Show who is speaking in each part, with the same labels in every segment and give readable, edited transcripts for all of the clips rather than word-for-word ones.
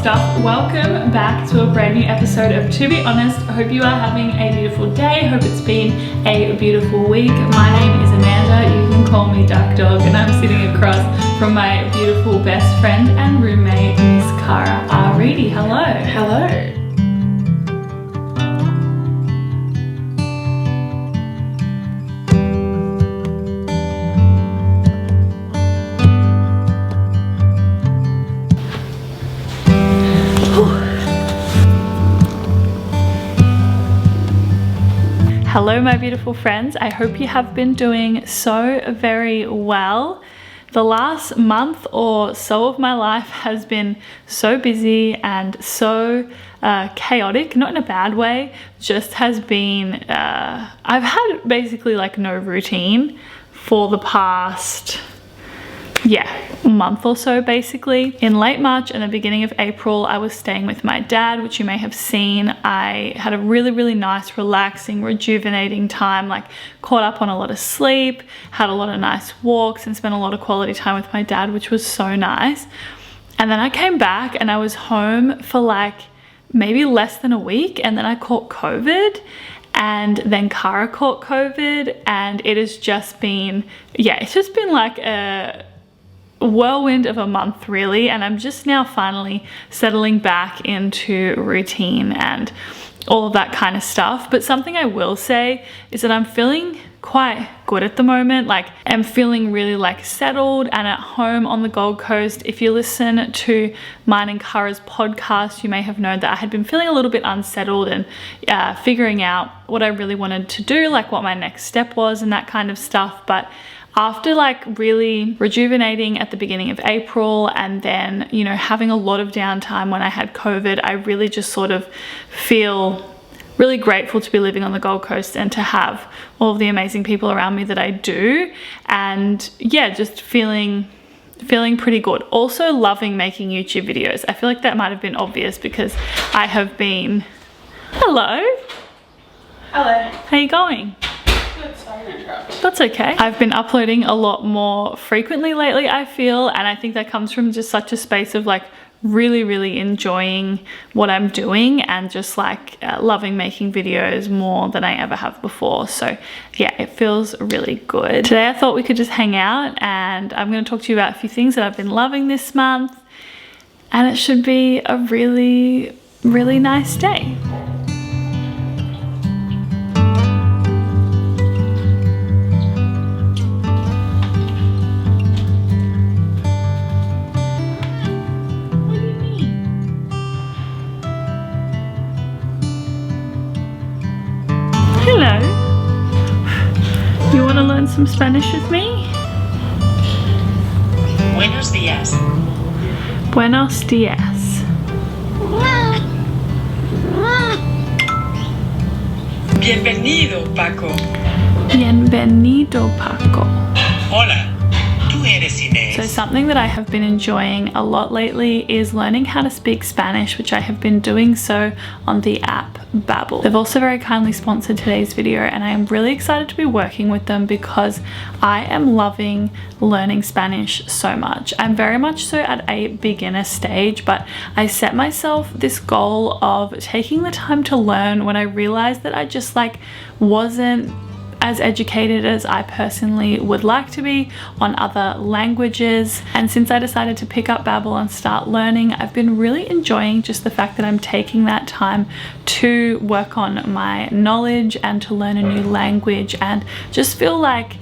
Speaker 1: stuff. Welcome back to a brand new episode of To Be Honest. I hope you are having a beautiful day. Hope it's been a beautiful week. My name is Amanda. You can call me Duck Dog, and I'm sitting across from my beautiful best friend and roommate, Miss Cara Reedy. Hello.
Speaker 2: Hello.
Speaker 1: Hello my beautiful friends, I hope you have been doing so very well. The last month or so of my life has been so busy and so chaotic, not in a bad way, just has been, I've had basically like no routine for the past month or so basically. In late March and the beginning of April, I was staying with my dad, which you may have seen. I had a really nice, relaxing, rejuvenating time, like caught up on a lot of sleep, had a lot of nice walks and spent a lot of quality time with my dad, which was so nice. And then I came back and I was home for like maybe less than a week, and then I caught COVID. And then Cara caught COVID, and it has just been, it's just been like a whirlwind of a month really, and I'm just now finally settling back into routine and all of that kind of stuff. But something I will say is that I'm feeling quite good at the moment. Like I'm feeling really like settled and at home on the Gold Coast. If you listen to mine and Cara's podcast, you may have known that I had been feeling a little bit unsettled and figuring out what I really wanted to do, like what my next step was and that kind of stuff. But after like really rejuvenating at the beginning of April and then, you know, having a lot of downtime when I had COVID, I really just sort of feel really grateful to be living on the Gold Coast and to have all of the amazing people around me that I do. And yeah, just feeling pretty good. Also loving making YouTube videos. I feel like that might have been obvious because I have been... Hello. How you going? That's okay. I've been uploading a lot more frequently lately, I feel, and I think that comes from just such a space of like really enjoying what I'm doing and just like loving making videos more than I ever have before. So yeah, it feels really good. Today I thought we could just hang out, and I'm going to talk to you about a few things that I've been loving this month, and it should be a really nice day. Hello. You want to learn some Spanish with me?
Speaker 3: Buenos días.
Speaker 1: Buenos días.
Speaker 3: Bienvenido, Paco.
Speaker 1: Bienvenido, Paco.
Speaker 3: Hola. Tú eres Inés.
Speaker 1: So something that I have been enjoying a lot lately is learning how to speak Spanish, which I have been doing so on the app Babbel. They've also very kindly sponsored today's video, and I am really excited to be working with them because I am loving learning Spanish so much. I'm very much so at a beginner stage, but I set myself this goal of taking the time to learn when I realized that I just like wasn't as educated as I personally would like to be on other languages. And since I decided to pick up Babbel and start learning, I've been really enjoying just the fact that I'm taking that time to work on my knowledge and to learn a new language and just feel like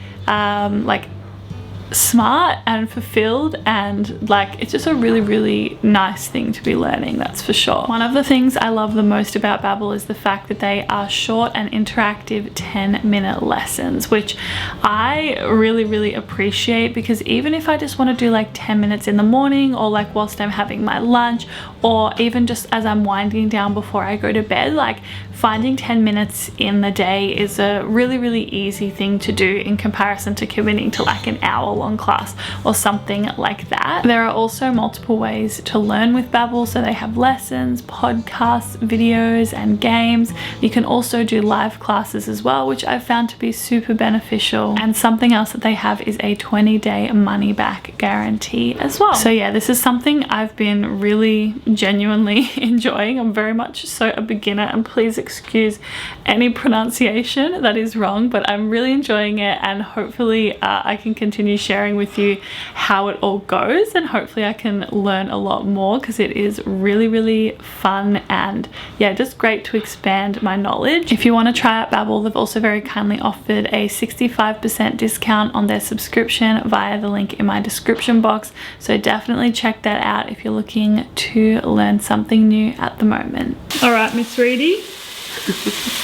Speaker 1: smart and fulfilled, and like it's just a really nice thing to be learning, that's for sure. One of the things I love the most about Babbel is the fact that they are short and interactive 10-minute lessons, which I really appreciate, because even if I just want to do like 10 minutes in the morning, or like whilst I'm having my lunch, or even just as I'm winding down before I go to bed, like finding 10 minutes in the day is a really easy thing to do in comparison to committing to like an hour hour-long class or something like that. There are also multiple ways to learn with Babbel, so they have lessons, podcasts, videos, and games. You can also do live classes as well, which I've found to be super beneficial. And something else that they have is a 20-day money-back guarantee as well. So yeah, this is something I've been really genuinely enjoying. I'm very much so a beginner, and please excuse any pronunciation that is wrong, but I'm really enjoying it, and hopefully I can continue sharing with you how it all goes, and hopefully I can learn a lot more, because it is really fun, and yeah, just great to expand my knowledge. If you want to try out Babbel, they've also very kindly offered a 65% discount on their subscription via the link in my description box, so definitely check that out if you're looking to learn something new at the moment. All right, Miss Reedy,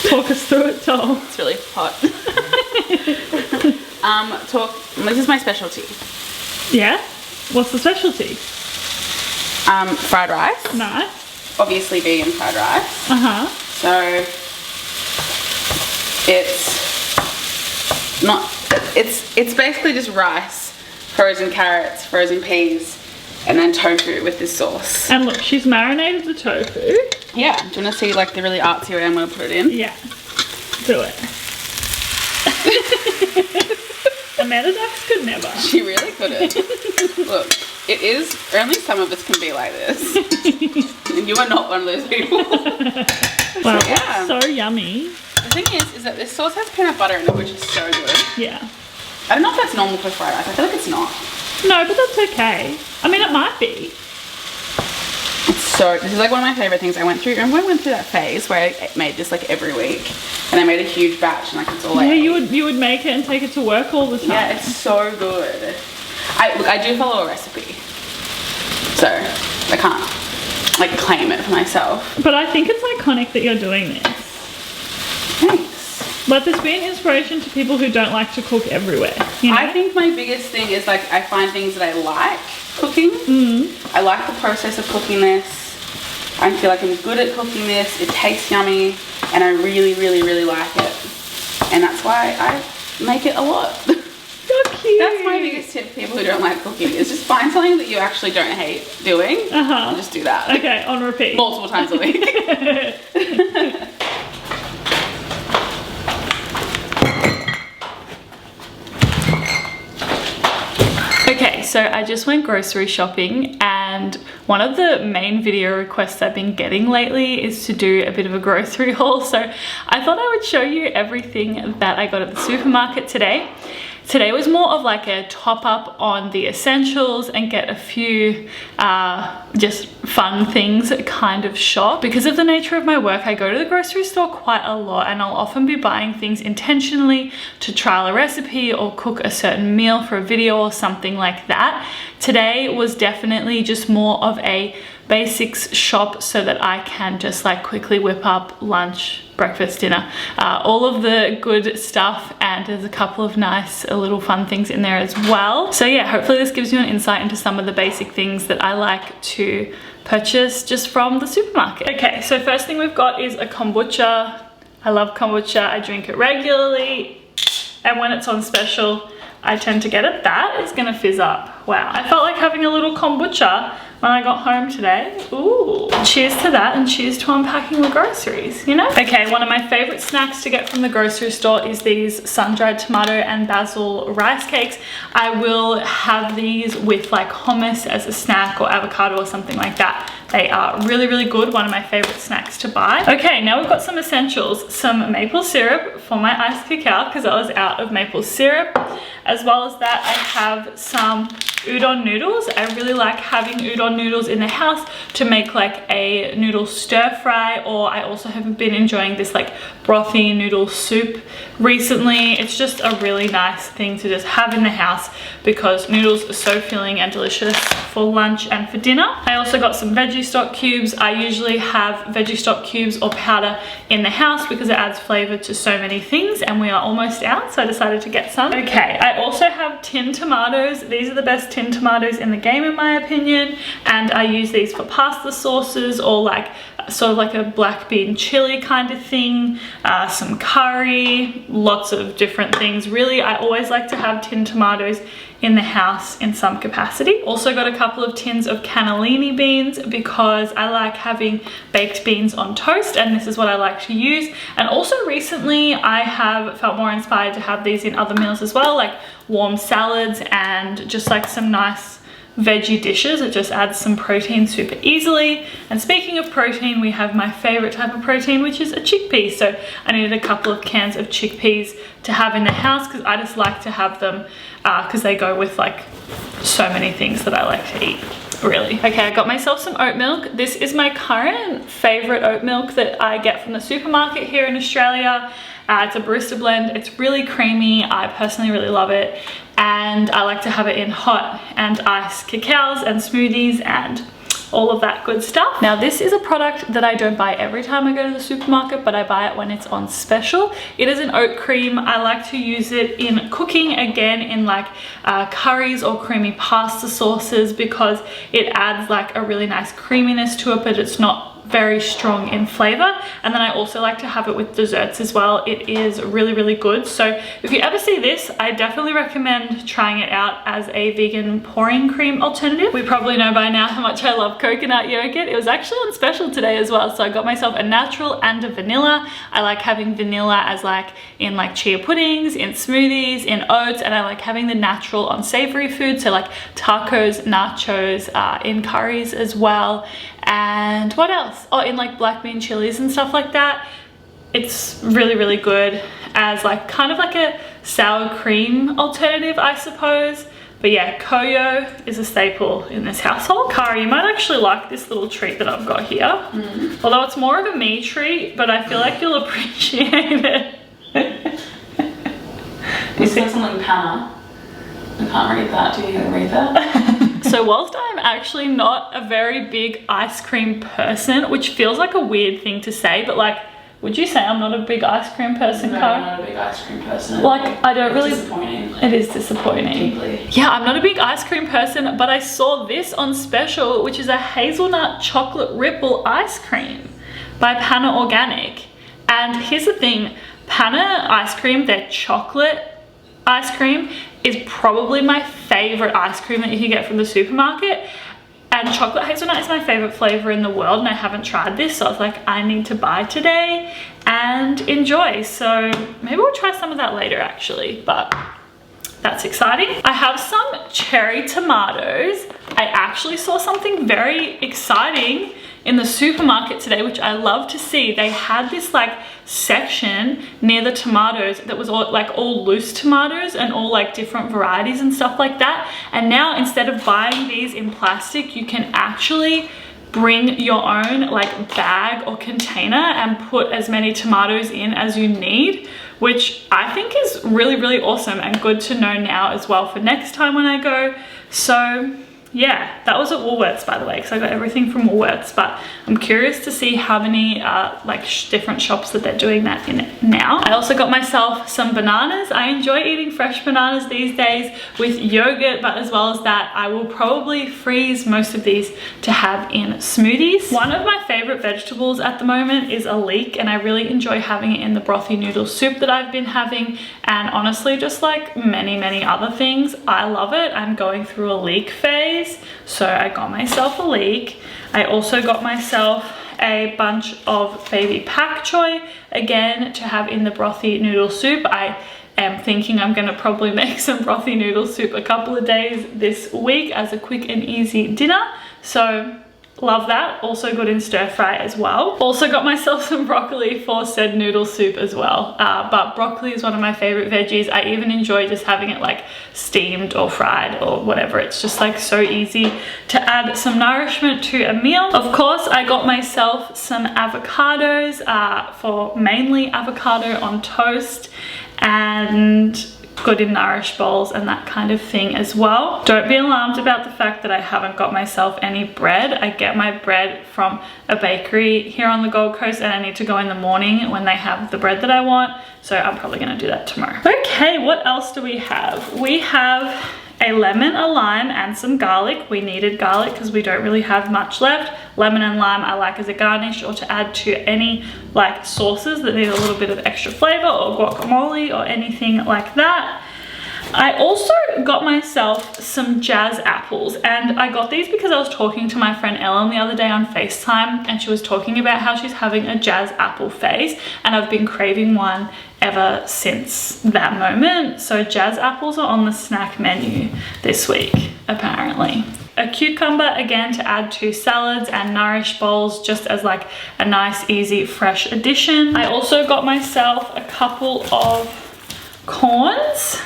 Speaker 1: talk us through it, doll.
Speaker 2: It's really hot. This is my specialty.
Speaker 1: Yeah? What's the specialty?
Speaker 2: Fried rice.
Speaker 1: Nice.
Speaker 2: Obviously vegan fried rice.
Speaker 1: Uh-huh.
Speaker 2: So it's basically just rice, frozen carrots, frozen peas, and then tofu with this sauce.
Speaker 1: And look, she's marinated the tofu.
Speaker 2: Yeah, do you want to see like the really artsy way I'm going to put it in?
Speaker 1: Yeah, do it. Amanda Dax could never.
Speaker 2: She really couldn't. Look, it is, only some of us can be like this. And you are not one of those people.
Speaker 1: Wow,
Speaker 2: so, yeah.
Speaker 1: so yummy.
Speaker 2: The thing is that this sauce has peanut butter in it, which is so good.
Speaker 1: Yeah.
Speaker 2: I don't know if that's normal for fried rice. I feel like it's not.
Speaker 1: No, but that's okay. I mean, it might be.
Speaker 2: This is like one of my favorite things I went through. Remember when I went through that phase where I made this like every week, and I made a huge batch, and like it's all like,
Speaker 1: yeah, you would make it and take it to work all the time.
Speaker 2: Yeah, it's so good. I do follow a recipe, so I can't like claim it for myself.
Speaker 1: But I think it's iconic that you're doing this.
Speaker 2: Thanks.
Speaker 1: Let this be an inspiration to people who don't like to cook everywhere. You know?
Speaker 2: I think my biggest thing is like I find things that I like cooking. I like the process of cooking this. I feel like I'm good at cooking this. It tastes yummy, and I really like it. And that's why I make it a lot.
Speaker 1: You're cute.
Speaker 2: That's my biggest tip for people who don't like cooking, is just find something that you actually don't hate doing, and just do that.
Speaker 1: Okay, on repeat.
Speaker 2: Multiple times a week.
Speaker 1: Okay, so I just went grocery shopping, and one of the main video requests I've been getting lately is to do a bit of a grocery haul. So I thought I would show you everything that I got at the supermarket today. Today was more of like a top up on the essentials and get a few just fun things kind of shop. Because of the nature of my work, I go to the grocery store quite a lot, and I'll often be buying things intentionally to trial a recipe or cook a certain meal for a video or something like that. Today was definitely just more of a basics shop so that I can just like quickly whip up lunch, breakfast, dinner, all of the good stuff, and there's a couple of nice little fun things in there as well. So yeah, hopefully this gives you an insight into some of the basic things that I like to purchase just from the supermarket. Okay, so first thing we've got is a kombucha. I love kombucha, I drink it regularly, and when it's on special, I tend to get it. That is gonna fizz up. Wow, I felt like having a little kombucha when I got home today. Ooh, cheers to that, and cheers to unpacking the groceries, you know? Okay, one of my favorite snacks to get from the grocery store is these sun-dried tomato and basil rice cakes. I will have these with like hummus as a snack, or avocado or something like that. They are really good, one of my favorite snacks to buy. Okay, now we've got some essentials. Some maple syrup for my iced cacao, because I was out of maple syrup. As well as that, I have some udon noodles. I really like having udon noodles in the house to make like a noodle stir fry, or I also have been enjoying this like brothy noodle soup recently. It's just a really nice thing to just have in the house, because noodles are so filling and delicious for lunch and for dinner. I also got some veggie stock cubes. I usually have veggie stock cubes or powder in the house because it adds flavor to so many things, and we are almost out, so I decided to get some. Okay, I also have tinned tomatoes. These are the best tinned tomatoes in the game in my opinion, and I use these for pasta sauces or like sort of like a black bean chili kind of thing, some curry, lots of different things. Really, I always like to have tinned tomatoes in the house in some capacity. Also got a couple of tins of cannellini beans because I like having baked beans on toast, and this is what I like to use. And also recently I have felt more inspired to have these in other meals as well, like warm salads and just like some nice veggie dishes. It just adds some protein super easily. And speaking of protein, we have my favorite type of protein, which is a chickpea. So I needed a couple of cans of chickpeas to have in the house because I just like to have them because they go with like so many things that I like to eat, really. Okay, I got myself some oat milk. This is my current favorite oat milk that I get from the supermarket here in Australia. It's a barista blend. It's really creamy. I personally really love it, and I like to have it in hot and iced cacaos and smoothies and all of that good stuff. Now, this is a product that I don't buy every time I go to the supermarket, but I buy it when it's on special. It is an oat cream. I like to use it in cooking, again in like curries or creamy pasta sauces, because it adds like a really nice creaminess to it, but it's not very strong in flavor. And then I also like to have it with desserts as well. It is really, really good. So if you ever see this, I definitely recommend trying it out as a vegan pouring cream alternative. We probably know by now how much I love coconut yogurt. It was actually on special today as well, so I got myself a natural and a vanilla. I like having vanilla as like in like chia puddings, in smoothies, in oats, and I like having the natural on savory food, so like tacos, nachos, in curries as well. And what else? Oh, in like black bean chilies and stuff like that. It's really, really good as like kind of like a sour cream alternative, I suppose. But yeah, Koyo is a staple in this household. Kari, you might actually like this little treat that I've got here. Although it's more of a me treat, but I feel like you'll appreciate it.
Speaker 2: You said something panna. I can't read that. Do you read that?
Speaker 1: So whilst I'm actually not a very big ice cream person, which feels like a weird thing to say, but like, would you say I'm not a big ice cream person,
Speaker 2: No,
Speaker 1: Kari?
Speaker 2: I'm not a big ice cream person.
Speaker 1: Like, I don't really...
Speaker 2: It's disappointing.
Speaker 1: It is disappointing.
Speaker 2: Deeply.
Speaker 1: Yeah, I'm not a big ice cream person, but I saw this on special, which is a hazelnut chocolate ripple ice cream by Panna Organic. And here's the thing, Panna ice cream, their chocolate ice cream, is probably my favorite ice cream that you can get from the supermarket. And chocolate hazelnut is my favorite flavor in the world, and I haven't tried this, so I was like, I need to buy today and enjoy. So maybe we'll try some of that later actually, but that's exciting. I have some cherry tomatoes. I actually saw something very exciting in the supermarket today, which I love to see. They had this like section near the tomatoes that was all loose tomatoes and all like different varieties and stuff like that. And now instead of buying these in plastic, you can actually bring your own like bag or container and put as many tomatoes in as you need, which I think is really, really awesome and good to know now as well for next time when I go. So yeah, that was at Woolworths, by the way, because I got everything from Woolworths, but I'm curious to see how many different shops that they're doing that in now. I also got myself some bananas. I enjoy eating fresh bananas these days with yogurt, but as well as that, I will probably freeze most of these to have in smoothies. One of my favorite vegetables at the moment is a leek, and I really enjoy having it in the brothy noodle soup that I've been having, and honestly, just like many, many other things, I love it. I'm going through a leek phase. So I got myself a leek. I also got myself a bunch of baby pak choy, again, to have in the brothy noodle soup. I am thinking I'm gonna probably make some brothy noodle soup a couple of days this week as a quick and easy dinner. So love that. Also good in stir fry as well. Also got myself some broccoli for said noodle soup as well. But broccoli is one of my favorite veggies. I even enjoy just having it like steamed or fried or whatever. It's just like so easy to add some nourishment to a meal. Of course, I got myself some avocados for mainly avocado on toast, and good in nourish bowls and that kind of thing as well. Don't be alarmed about the fact that I haven't got myself any bread. I get my bread from a bakery here on the Gold Coast, and I need to go in the morning when they have the bread that I want, so I'm probably gonna do that tomorrow. Okay, what else do we have? We have a lemon, a lime, and some garlic. We needed garlic because we don't really have much left. Lemon and lime I like as a garnish or to add to any like sauces that need a little bit of extra flavor, or guacamole or anything like that. I also got myself some jazz apples, and I got these because I was talking to my friend Ellen the other day on FaceTime, and she was talking about how she's having a jazz apple phase, and I've been craving one ever since that moment. So jazz apples are on the snack menu this week, apparently. A cucumber again to add to salads and nourish bowls, just as like a nice, easy, fresh addition. I also got myself a couple of corns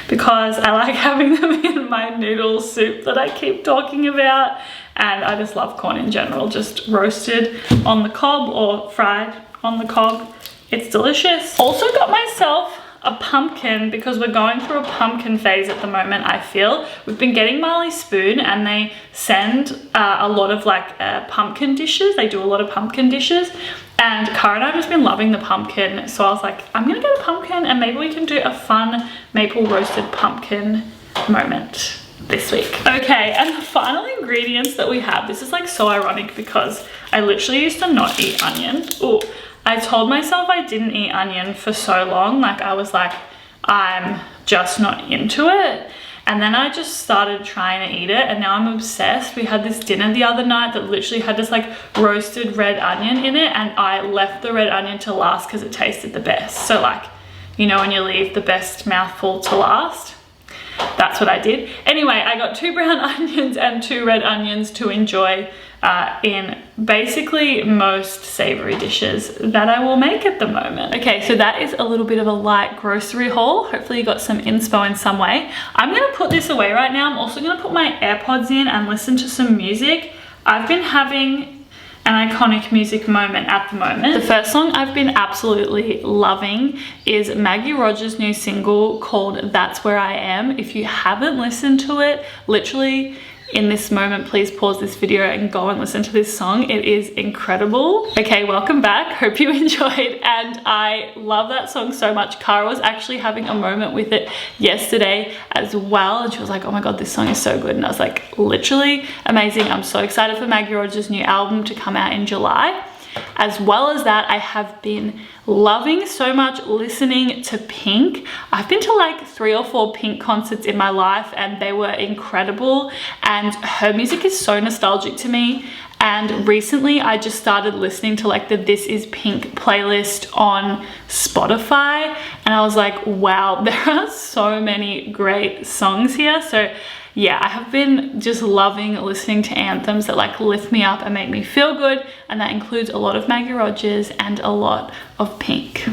Speaker 1: because I like having them in my noodle soup that I keep talking about, and I just love corn in general, just roasted on the cob or fried on the cob. It's delicious. Also got myself a pumpkin because we're going through a pumpkin phase at the moment. I feel we've been getting Marley Spoon, and they send a lot of like pumpkin dishes. They do a lot of pumpkin dishes, and Cara and I have just been loving the pumpkin, so I was like, I'm gonna get a pumpkin and maybe we can do a fun maple roasted pumpkin moment this week. Okay, and the final ingredients that we have, this is like so ironic because I literally used to not eat onion. Oh, I told myself I didn't eat onion for so long, like I was like, I'm just not into it. And then I just started trying to eat it, and now I'm obsessed. We had this dinner the other night that literally had this like roasted red onion in it, and I left the red onion to last because it tasted the best. So like, you know when you leave the best mouthful to last? That's what I did. Anyway, I got 2 brown onions and 2 red onions to enjoy in basically most savory dishes that I will make at the moment. Okay, so that is a little bit of a light grocery haul. Hopefully you got some inspo in some way. I'm gonna put this away right now. I'm also gonna put my AirPods in and listen to some music. I've been having an iconic music moment at the moment. The first song I've been absolutely loving is Maggie Rogers' new single called That's Where I Am. If you haven't listened to it, literally in this moment, please pause this video and go and listen to this song. It is incredible. Okay, welcome back. Hope you enjoyed, and I love that song so much. Cara was actually having a moment with it yesterday as well, and she was like, oh my god, this song is so good. And I was like, literally amazing. I'm so excited for Maggie Rogers' new album to come out in July. As well as that, I have been loving so much listening to Pink. I've been to like 3 or 4 Pink concerts in my life, and they were incredible, and her music is so nostalgic to me. And recently I just started listening to like the This Is Pink playlist on Spotify, and I was like, wow, there are so many great songs here. So yeah, I have been just loving listening to anthems that like lift me up and make me feel good, and that includes a lot of Maggie Rogers and a lot of Pink.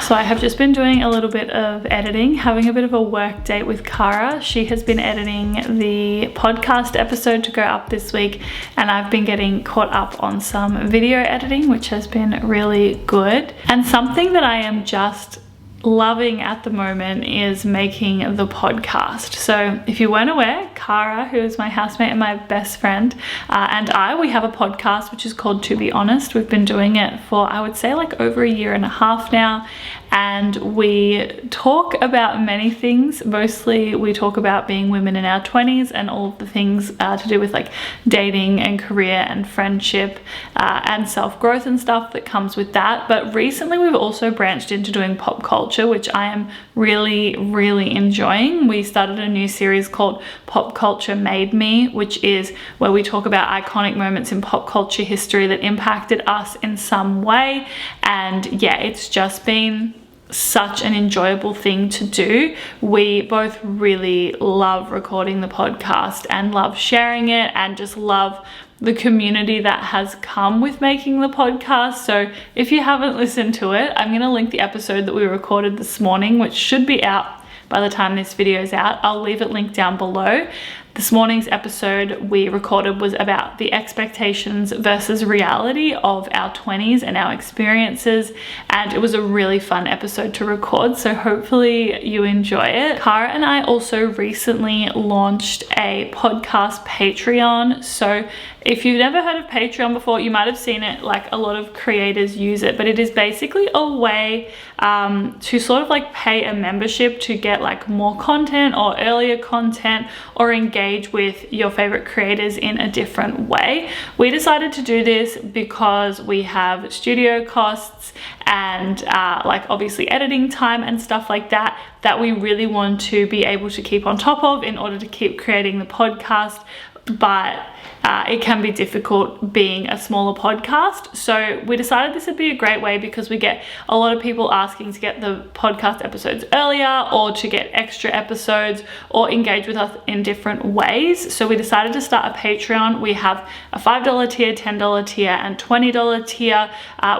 Speaker 1: So I have just been doing a little bit of editing, having a bit of a work date with Cara. She has been editing the podcast episode to go up this week, and I've been getting caught up on some video editing, which has been really good. And something that I am just loving at the moment is making the podcast. So if you weren't aware, Cara, who is my housemate and my best friend, and we have a podcast which is called To Be Honest. We've been doing it for, I would say, like over 1.5 years now, and we talk about many things. Mostly we talk about being women in our 20s and all of the things to do with like dating and career and friendship and self-growth and stuff that comes with that. But recently we've also branched into doing pop culture, which I am really, really enjoying. We started a new series called Pop Culture Made Me, which is where we talk about iconic moments in pop culture history that impacted us in some way. And yeah, it's just been such an enjoyable thing to do. We both really love recording the podcast and love sharing it, and just love the community that has come with making the podcast. So if you haven't listened to it, I'm going to link the episode that we recorded this morning, which should be out by the time this video is out. I'll leave it linked down below. this morning's episode we recorded was about the expectations versus reality of our 20s and our experiences, and it was a really fun episode to record, so hopefully you enjoy it. Cara and I also recently launched a podcast Patreon. So if you've never heard of Patreon before, you might have seen it, like a lot of creators use it, but it is basically a way to sort of like pay a membership to get like more content or earlier content or engage with your favorite creators in a different way. We decided to do this because we have studio costs and like obviously editing time and stuff like that we really want to be able to keep on top of in order to keep creating the podcast, but it can be difficult being a smaller podcast. So we decided this would be a great way because we get a lot of people asking to get the podcast episodes earlier or to get extra episodes or engage with us in different ways. So we decided to start a Patreon. We have a $5 tier, $10 tier, and $20 tier,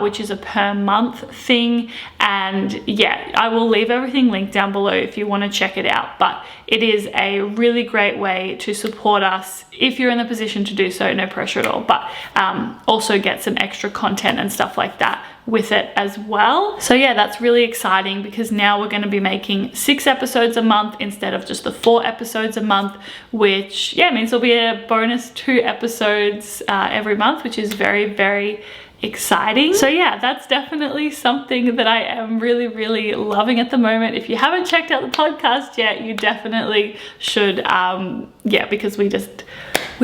Speaker 1: which is a per month thing. And yeah, I will leave everything linked down below if you want to check it out. But it is a really great way to support us if you're in the position to do so, no pressure at all, but also get some extra content and stuff like that with it as well. So yeah, that's really exciting because now we're going to be making 6 episodes a month instead of just the 4 episodes a month, which yeah means there'll be a bonus 2 episodes every month, which is very, very exciting. So yeah, that's definitely something that I am really, really loving at the moment. If you haven't checked out the podcast yet, you definitely should, yeah, because we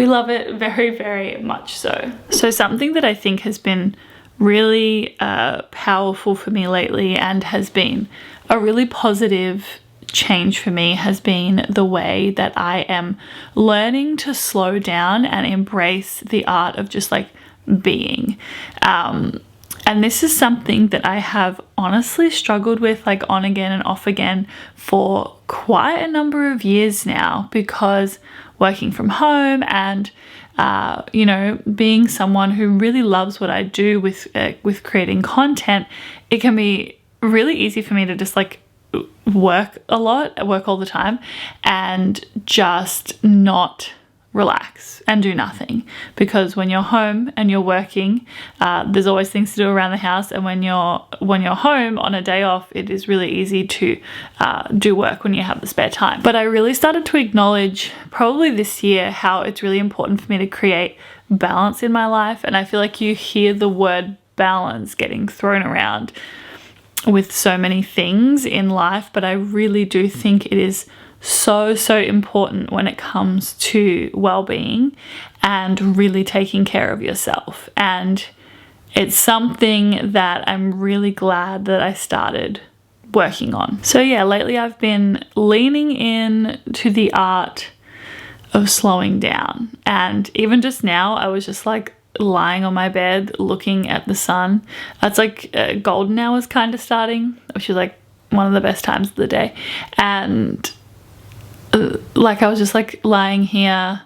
Speaker 1: love it very, very much so. So something that I think has been really powerful for me lately and has been a really positive change for me has been the way that I am learning to slow down and embrace the art of just like being. And this is something that I have honestly struggled with like on again and off again for quite a number of years now, because working from home and you know, being someone who really loves what I do with creating content, it can be really easy for me to just like work all the time and just not relax and do nothing, because when you're home and you're working, there's always things to do around the house, and when you're home on a day off, it is really easy to do work when you have the spare time. But I really started to acknowledge probably this year how it's really important for me to create balance in my life, and I feel like you hear the word balance getting thrown around with so many things in life, but I really do think it is so important when it comes to well-being and really taking care of yourself. And it's something that I'm really glad that I started working on. So yeah, lately I've been leaning in to the art of slowing down, and even just now I was just like lying on my bed looking at the sun. It's like golden hours kind of starting, which is like one of the best times of the day, and like I was just like lying here,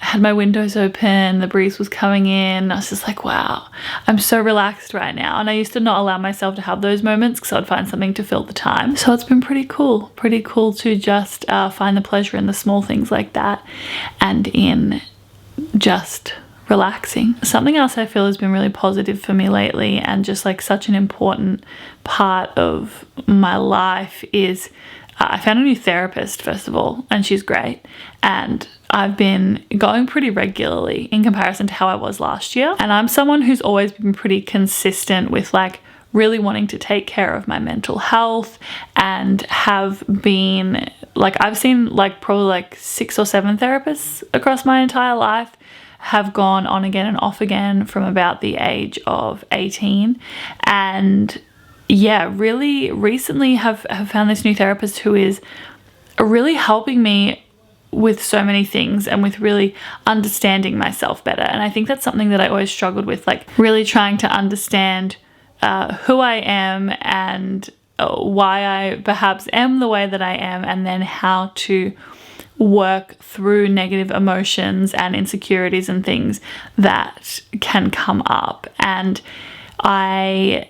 Speaker 1: I had my windows open, the breeze was coming in, I was just like, wow, I'm so relaxed right now. And I used to not allow myself to have those moments because I would find something to fill the time. So it's been pretty cool to just find the pleasure in the small things like that and in just relaxing. Something else I feel has been really positive for me lately and just like such an important part of my life is I found a new therapist, first of all, and she's great. And I've been going pretty regularly in comparison to how I was last year. And I'm someone who's always been pretty consistent with like really wanting to take care of my mental health, and have been like, I've seen like probably like 6 or 7 therapists across my entire life, have gone on again and off again from about the age of 18. And yeah, really recently have found this new therapist who is really helping me with so many things and with really understanding myself better. And I think that's something that I always struggled with, like really trying to understand who I am and why I perhaps am the way that I am, and then how to work through negative emotions and insecurities and things that can come up. And I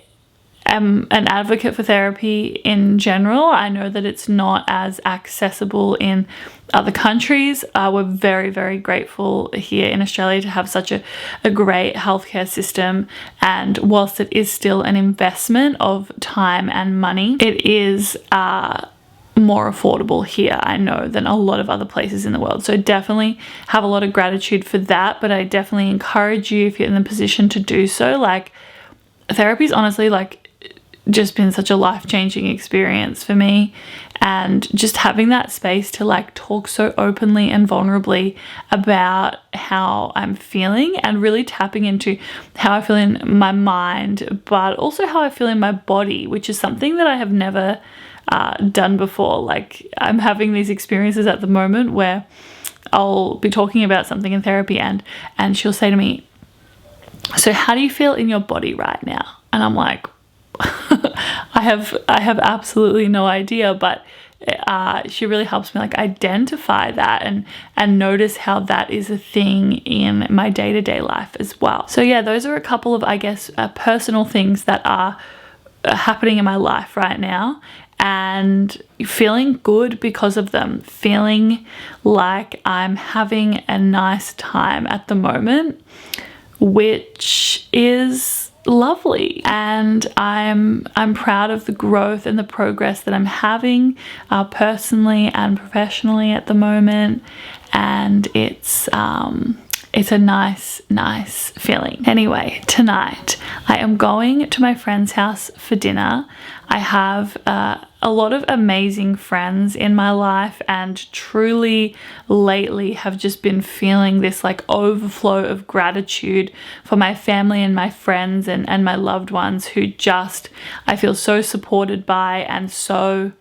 Speaker 1: am an advocate for therapy in general. I know that it's not as accessible in other countries. We're very, very grateful here in Australia to have such a great healthcare system, and whilst it is still an investment of time and money, it is more affordable here, I know, than a lot of other places in the world. So definitely have a lot of gratitude for that, but I definitely encourage you, if you're in the position to do so, like, therapy's honestly like just been such a life-changing experience for me, and just having that space to like talk so openly and vulnerably about how I'm feeling, and really tapping into how I feel in my mind, but also how I feel in my body, which is something that I have never done before. Like, I'm having these experiences at the moment where I'll be talking about something in therapy, and she'll say to me, "So how do you feel in your body right now?" And I'm like, I have absolutely no idea, but she really helps me like identify that and notice how that is a thing in my day-to-day life as well. So yeah, those are a couple of, I guess, personal things that are happening in my life right now, and feeling good because of them, feeling like I'm having a nice time at the moment, which is lovely. And I'm proud of the growth and the progress that I'm having personally and professionally at the moment, and it's a nice feeling. Anyway, tonight I am going to my friend's house for dinner. I have a lot of amazing friends in my life, and truly lately have just been feeling this like overflow of gratitude for my family and my friends and my loved ones, who just I feel so supported by, and so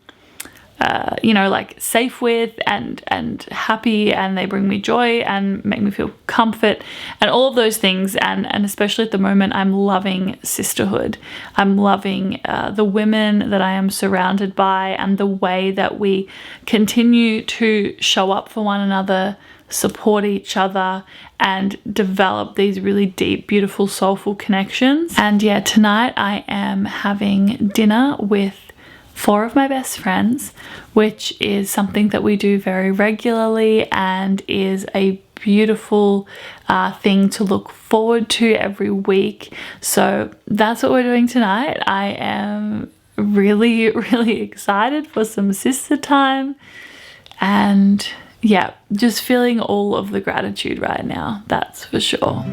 Speaker 1: you know, like safe with and happy, and they bring me joy and make me feel comfort and all of those things. And especially at the moment, I'm loving sisterhood. I'm loving the women that I am surrounded by, and the way that we continue to show up for one another, support each other, and develop these really deep, beautiful, soulful connections. And yeah, tonight I am having dinner with 4 of my best friends, which is something that we do very regularly, and is a beautiful thing to look forward to every week. So that's what we're doing tonight. I am really, really excited for some sister time, and yeah, just feeling all of the gratitude right now, that's for sure.